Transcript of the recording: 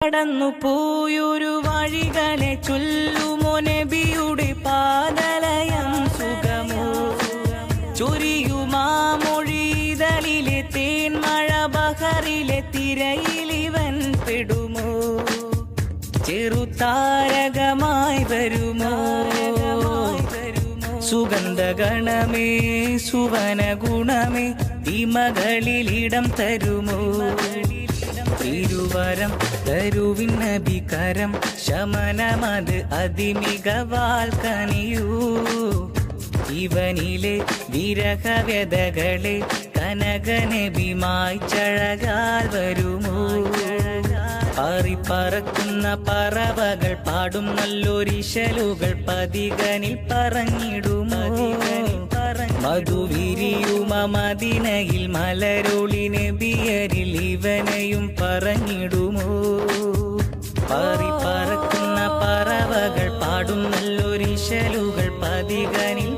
കടന്നു പോയൊരു വഴികളെ ചൊല്ലുമോ നബിയുടെ പാദലയം സുഖമോ ചൊരിയുമാ മൊഴിതളിലെ തേൻമഴ ബഹറിലെ തിരയിലിവൻ പെടുമോ ചെറുതാരകമായി വരുമോ സുഗന്ധഗണമേ സുവന ഗുണമേ തിമകളിലിടം തരുമോ തിരുവരം തരുവിൻ നബികരം ശമനമത് അതിമികവാൽ കനിയൂ ഇവനിലെ വിരഹവ്യതകളെ കനകനബിമായി ചഴകാൽ വരുമോ പാറിപ്പറക്കുന്ന പറവകൾ പാടും നല്ലൊരിശലുകൾ പതികനിൽ പറഞ്ഞിടുമോ മധുവിരിയുമ മദീനയിൽ മലരൊളി നബിയരിൽ ഇവനെയും പറഞ്ഞിടുമോ പാറിപ്പറക്കുന്ന പറവകൾ പാടും നല്ലൊരിശലുകൾ പതികനിൽ